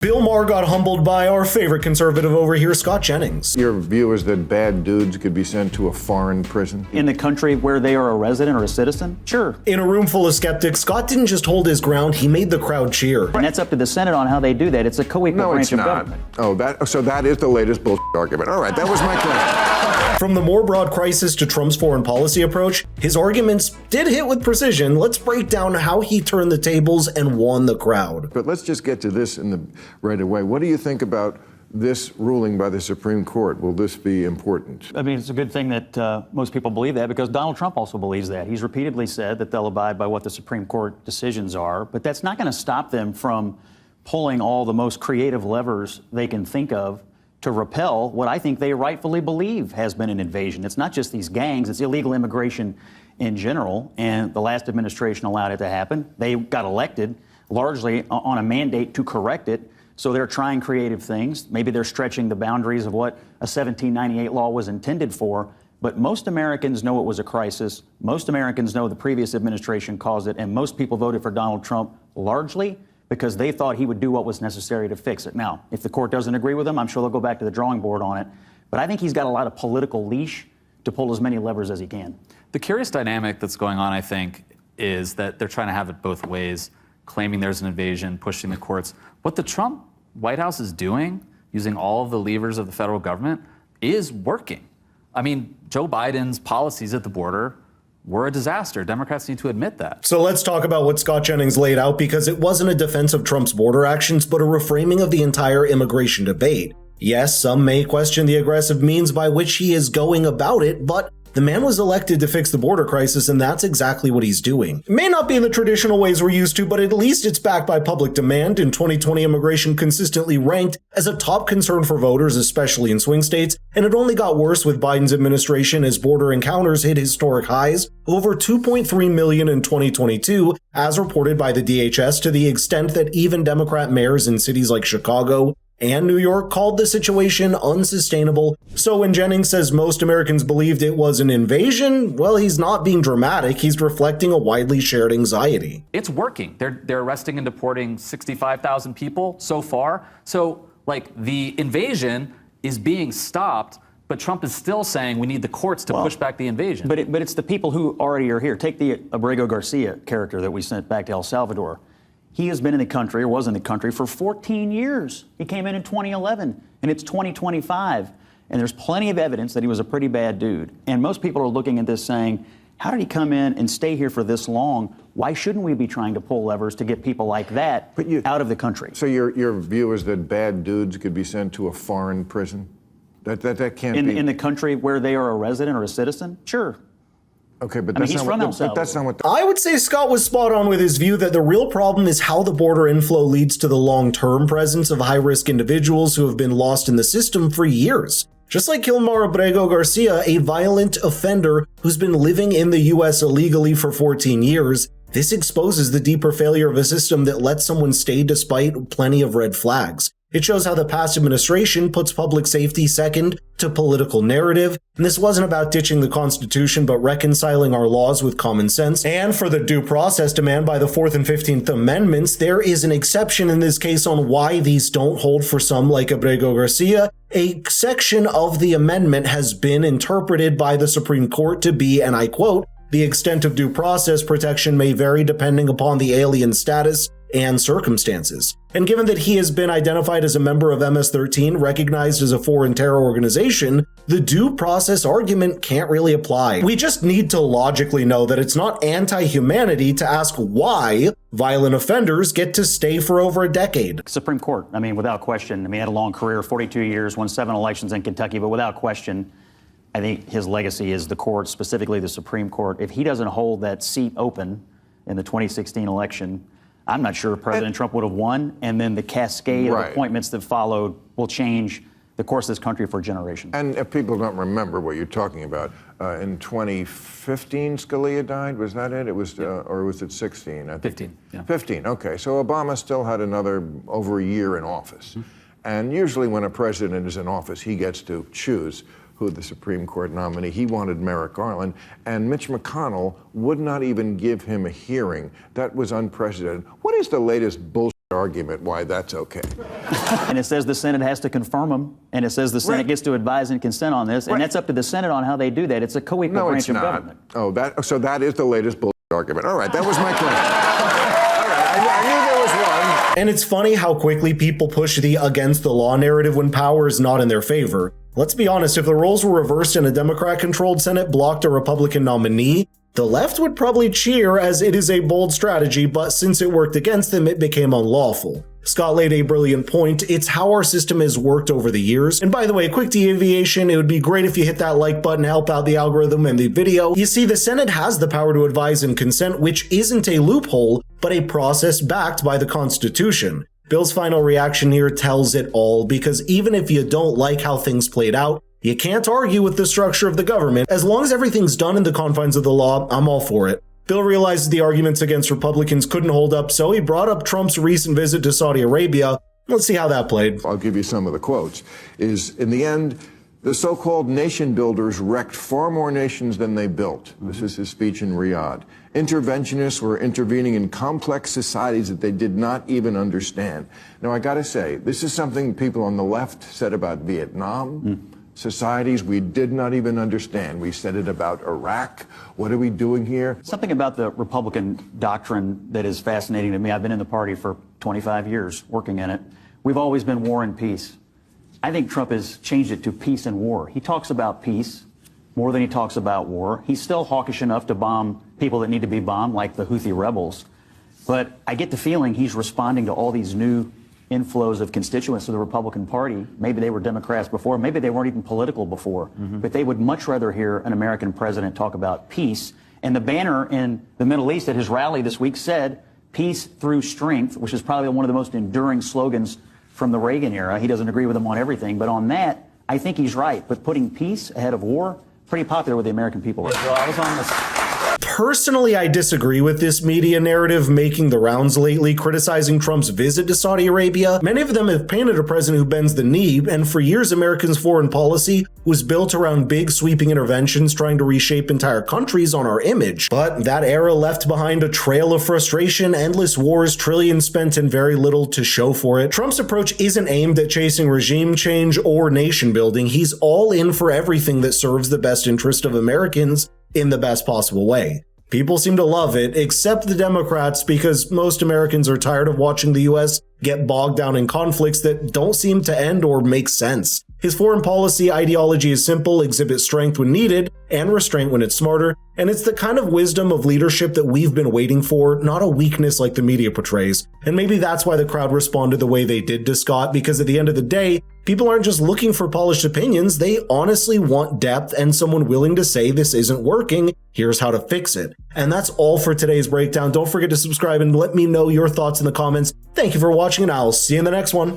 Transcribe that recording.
Bill Maher got humbled by our favorite conservative over here, Scott Jennings. Your view is that bad dudes could be sent to a foreign prison? In the country where they are a resident or a citizen? Sure. In a room full of skeptics, Scott didn't just hold his ground, he made the crowd cheer. And that's up to the Senate on how they do that. It's a co-equal branch of government. So that is the latest bullshit argument. All right, that was my question. From the more broad crisis to Trump's foreign policy approach, his arguments did hit with precision. Let's break down how he turned the tables and won the crowd. But let's just get to this right away. What do you think about this ruling by the Supreme Court? Will this be important? I mean, it's a good thing that most people believe that, because Donald Trump also believes that. He's repeatedly said that they'll abide by what the Supreme Court decisions are, but that's not going to stop them from pulling all the most creative levers they can think of to repel what I think they rightfully believe has been an invasion. It's not just these gangs, it's illegal immigration in general, and the last administration allowed it to happen. They got elected largely on a mandate to correct it, so they're trying creative things. Maybe they're stretching the boundaries of what a 1798 law was intended for, but most Americans know it was a crisis. Most Americans know the previous administration caused it, and most people voted for Donald Trump largely because they thought he would do what was necessary to fix it. Now, if the court doesn't agree with him, I'm sure they'll go back to the drawing board on it. But I think he's got a lot of political leash to pull as many levers as he can. The curious dynamic that's going on, I think, is that they're trying to have it both ways, claiming there's an invasion, pushing the courts. What the Trump White House is doing, using all of the levers of the federal government, is working. I mean, Joe Biden's policies at the border were a disaster. Democrats need to admit that. So let's talk about what Scott Jennings laid out, because it wasn't a defense of Trump's border actions, but a reframing of the entire immigration debate. Yes, some may question the aggressive means by which he is going about it, but the man was elected to fix the border crisis, and that's exactly what he's doing. It may not be in the traditional ways we're used to, but at least it's backed by public demand. In 2020, immigration consistently ranked as a top concern for voters, especially in swing states, and it only got worse with Biden's administration as border encounters hit historic highs of over 2.3 million in 2022, as reported by the DHS, to the extent that even Democrat mayors in cities like Chicago and New York called the situation unsustainable. So when Jennings says most Americans believed it was an invasion, well, he's not being dramatic. He's reflecting a widely shared anxiety. It's working. They're arresting and deporting 65,000 people so far. So, like, the invasion is being stopped, but Trump is still saying we need the courts to push back the invasion. But it's the people who already are here. Take the Abrego Garcia character that we sent back to El Salvador. He has been in the country, or was in the country, for 14 years. He came in 2011, and it's 2025. And there's plenty of evidence that he was a pretty bad dude. And most people are looking at this saying, how did he come in and stay here for this long? Why shouldn't we be trying to pull levers to get people like that out of the country? So your view is that bad dudes could be sent to a foreign prison? That can't be... In the country where they are a resident or a citizen? Sure. Okay, but that's not what... I would say Scott was spot on with his view that the real problem is how the border inflow leads to the long-term presence of high-risk individuals who have been lost in the system for years. Just like Maher Abrego Garcia, a violent offender who's been living in the U.S. illegally for 14 years, this exposes the deeper failure of a system that lets someone stay despite plenty of red flags. It shows how the past administration puts public safety second to political narrative, and this wasn't about ditching the Constitution, but reconciling our laws with common sense. And for the due process demand by the 4th and 15th Amendments, there is an exception in this case on why these don't hold for some like Abrego Garcia. A section of the amendment has been interpreted by the Supreme Court to be, and I quote, "The extent of due process protection may vary depending upon the alien's status and circumstances." And given that he has been identified as a member of MS-13, recognized as a foreign terror organization, the due process argument can't really apply. We just need to logically know that it's not anti-humanity to ask why violent offenders get to stay for over a decade. Supreme Court, I mean, without question. I mean, he had a long career, 42 years, won 7 elections in Kentucky, but without question, I think his legacy is the court, specifically the Supreme Court. If he doesn't hold that seat open in the 2016 election, I'm not sure President Trump would have won, and then the cascade of appointments that followed will change the course of this country for generations. And if people don't remember what you're talking about, in 2015, Scalia died. Was that it? It was, or was it 16? I think 15. Yeah. 15. Okay. So Obama still had another over a year in office, and usually when a president is in office, he gets to choose who the Supreme Court nominee. He wanted Merrick Garland, and Mitch McConnell would not even give him a hearing. That was unprecedented. What is the latest bullshit argument why that's okay. And it says the Senate has to confirm them, and it says the Senate gets to advise and consent on this, and that's up to the Senate on how they do that. It's a co-equal branch of government. Oh, so that is the latest bullshit argument. All right, that was my question. All right, I knew there was one. And it's funny how quickly people push the against the law narrative when power is not in their favor. Let's be honest, if the roles were reversed and a Democrat-controlled Senate blocked a Republican nominee, the left would probably cheer, as it is a bold strategy, but since it worked against them, it became unlawful. Scott laid a brilliant point. It's how our system has worked over the years. And by the way, quick deviation, it would be great if you hit that like button to help out the algorithm and the video. You see, the Senate has the power to advise and consent, which isn't a loophole, but a process backed by the Constitution. Bill's final reaction here tells it all, because even if you don't like how things played out, you can't argue with the structure of the government. As long as everything's done in the confines of the law, I'm all for it. Bill realized the arguments against Republicans couldn't hold up, so he brought up Trump's recent visit to Saudi Arabia. Let's see how that played. I'll give you some of the quotes. In the end, the so-called nation builders wrecked far more nations than they built. This is his speech in Riyadh. Interventionists were intervening in complex societies that they did not even understand. Now, I gotta say, this is something people on the left said about Vietnam. Societies we did not even understand. We said it about Iraq. What are we doing here? Something about the Republican doctrine that is fascinating to me. I've been in the party for 25 years, working in it. We've always been war and peace. I think Trump has changed it to peace and war. He talks about peace more than he talks about war. He's still hawkish enough to bomb people that need to be bombed, like the Houthi rebels. But I get the feeling he's responding to all these new inflows of constituents to the Republican Party. Maybe they were Democrats before, maybe they weren't even political before, but they would much rather hear an American president talk about peace. And the banner in the Middle East at his rally this week said, "Peace through strength," which is probably one of the most enduring slogans from the Reagan era. He doesn't agree with him on everything, but on that, I think he's right. But putting peace ahead of war, pretty popular with the American people. I was on this. Personally, I disagree with this media narrative making the rounds lately, criticizing Trump's visit to Saudi Arabia. Many of them have painted a president who bends the knee, and for years Americans' foreign policy was built around big sweeping interventions trying to reshape entire countries on our image. But that era left behind a trail of frustration, endless wars, trillions spent and very little to show for it. Trump's approach isn't aimed at chasing regime change or nation building. He's all in for everything that serves the best interest of Americans in the best possible way. People seem to love it, except the Democrats, because most Americans are tired of watching the US get bogged down in conflicts that don't seem to end or make sense. His foreign policy ideology is simple: exhibit strength when needed and restraint when it's smarter, and it's the kind of wisdom of leadership that we've been waiting for, not a weakness like the media portrays. And maybe that's why the crowd responded the way they did to Scott, because at the end of the day, people aren't just looking for polished opinions, they honestly want depth and someone willing to say this isn't working, here's how to fix it. And that's all for today's breakdown. Don't forget to subscribe and let me know your thoughts in the comments. Thank you for watching, and I'll see you in the next one.